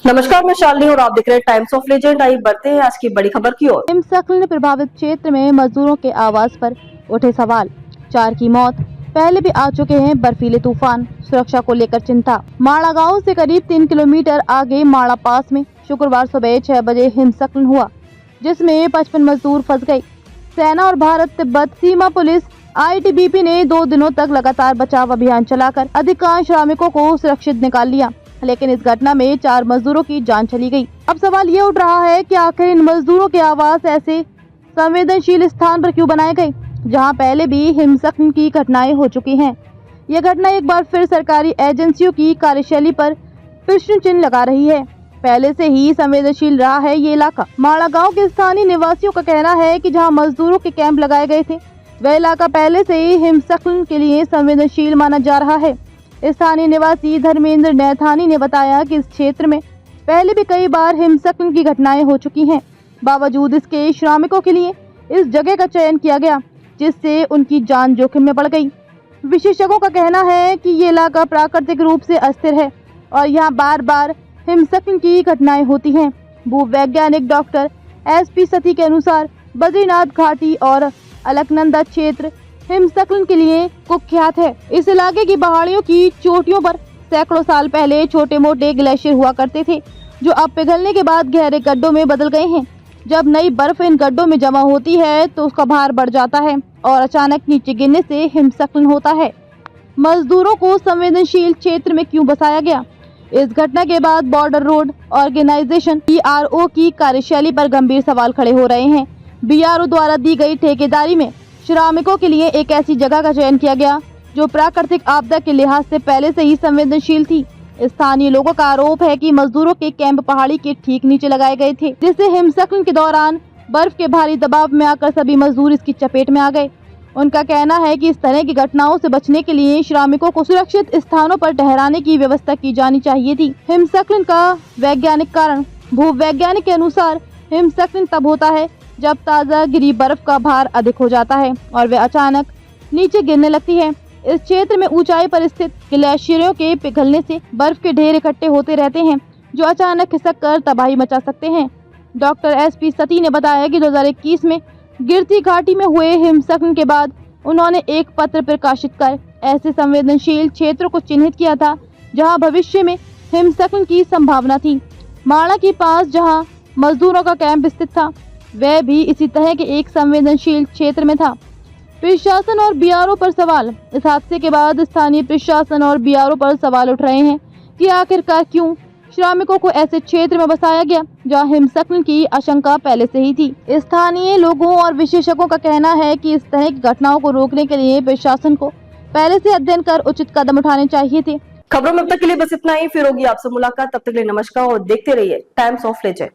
नमस्कार, मैं शालिनी और आप देख रहे हैं टाइम्स ऑफ लेजेंड। आइए बढ़ते हैं आज की बड़ी खबर की ओर। हिमस्खलन प्रभावित क्षेत्र में मजदूरों के आवास पर उठे सवाल, 4 की मौत। पहले भी आ चुके हैं बर्फीले तूफान, सुरक्षा को लेकर चिंता। माड़ा गांव से करीब 3 किलोमीटर आगे माड़ा पास में शुक्रवार सुबह 6 बजे हिमस्खलन हुआ, जिसमें 55 मजदूर फंस गए। सेना और भारत तिब्बत सीमा पुलिस ITBP ने 2 दिनों तक लगातार बचाव अभियान चलाकर अधिकांश श्रमिकों को सुरक्षित निकाल लिया, लेकिन इस घटना में 4 मजदूरों की जान चली गई। अब सवाल ये उठ रहा है कि आखिर इन मजदूरों के आवास ऐसे संवेदनशील स्थान पर क्यों बनाए गए, जहां पहले भी हिमस्खलन की घटनाएं हो चुकी हैं। यह घटना एक बार फिर सरकारी एजेंसियों की कार्यशैली पर प्रश्न चिन्ह लगा रही है। पहले से ही संवेदनशील रहा है ये इलाका। माड़ा गांव के स्थानीय निवासियों का कहना है कि जहां मजदूरों के कैंप लगाए गए थे, वह इलाका पहले से ही हिमस्खलन के लिए संवेदनशील माना जा रहा है। स्थानीय निवासी धर्मेंद्र नैथानी ने बताया कि इस क्षेत्र में पहले भी कई बार हिमस्खलन की घटनाएं हो चुकी हैं। बावजूद इसके श्रमिकों के लिए इस जगह का चयन किया गया, जिससे उनकी जान जोखिम में पड़ गई। विशेषज्ञों का कहना है कि ये इलाका प्राकृतिक रूप से अस्थिर है और यहाँ बार बार हिमस्खलन की घटनाएं होती हैं। भूवैज्ञानिक डॉक्टर SP सती के अनुसार बद्रीनाथ घाटी और अलकनंदा क्षेत्र हिमस्खलन के लिए कुख्यात है। इस इलाके की पहाड़ियों की चोटियों पर सैकड़ों साल पहले छोटे मोटे ग्लेशियर हुआ करते थे, जो अब पिघलने के बाद गहरे गड्ढों में बदल गए हैं। जब नई बर्फ इन गड्ढों में जमा होती है तो उसका भार बढ़ जाता है और अचानक नीचे गिरने से हिमस्खलन होता है। मजदूरों को संवेदनशील क्षेत्र में क्यों बसाया गया? इस घटना के बाद बॉर्डर रोड ऑर्गेनाइजेशन BRO की कार्यशैली पर गंभीर सवाल खड़े हो रहे हैं। BRO द्वारा दी गई ठेकेदारी में श्रमिकों के लिए एक ऐसी जगह का चयन किया गया जो प्राकृतिक आपदा के लिहाज से पहले से ही संवेदनशील थी। स्थानीय लोगों का आरोप है कि मजदूरों के कैंप पहाड़ी के ठीक नीचे लगाए गए थे, जिससे हिमस्खलन के दौरान बर्फ के भारी दबाव में आकर सभी मजदूर इसकी चपेट में आ गए। उनका कहना है कि इस तरह की घटनाओं से बचने के लिए श्रमिकों को सुरक्षित स्थानों पर ठहराने की व्यवस्था की जानी चाहिए थी। हिमस्खलन का वैज्ञानिक कारण। भूवैज्ञानिक के अनुसार हिमस्खलन तब होता है जब ताज़ा गिरी बर्फ का भार अधिक हो जाता है और वह अचानक नीचे गिरने लगती है। इस क्षेत्र में ऊंचाई पर स्थित ग्लेशियरों के पिघलने से बर्फ के ढेर इकट्ठे होते रहते हैं, जो अचानक खिसक कर तबाही मचा सकते हैं। डॉक्टर SP सती ने बताया कि 2021 में गिरती घाटी में हुए हिमस्खलन के बाद उन्होंने एक पत्र प्रकाशित कर ऐसे संवेदनशील क्षेत्रों को चिन्हित किया था जहाँ भविष्य में हिमस्खलन की संभावना थी। माड़ा के पास जहाँ मजदूरों का कैंप स्थित था, वह भी इसी तरह के एक संवेदनशील क्षेत्र में था। प्रशासन और BRO पर सवाल। इस हादसे के बाद स्थानीय प्रशासन और BRO पर सवाल उठ रहे हैं कि आखिरकार क्यों श्रमिकों को ऐसे क्षेत्र में बसाया गया जहां हिमस्खलन की आशंका पहले से ही थी। स्थानीय लोगों और विशेषज्ञों का कहना है कि इस तरह की घटनाओं को रोकने के लिए प्रशासन को पहले से अध्ययन कर उचित कदम उठाने चाहिए थे। खबरों में अब तक के लिए बस इतना ही। फिर होगी आपसे मुलाकात, तब तक के लिए नमस्कार और देखते रहिए टाइम्स ऑफ लेजेंड।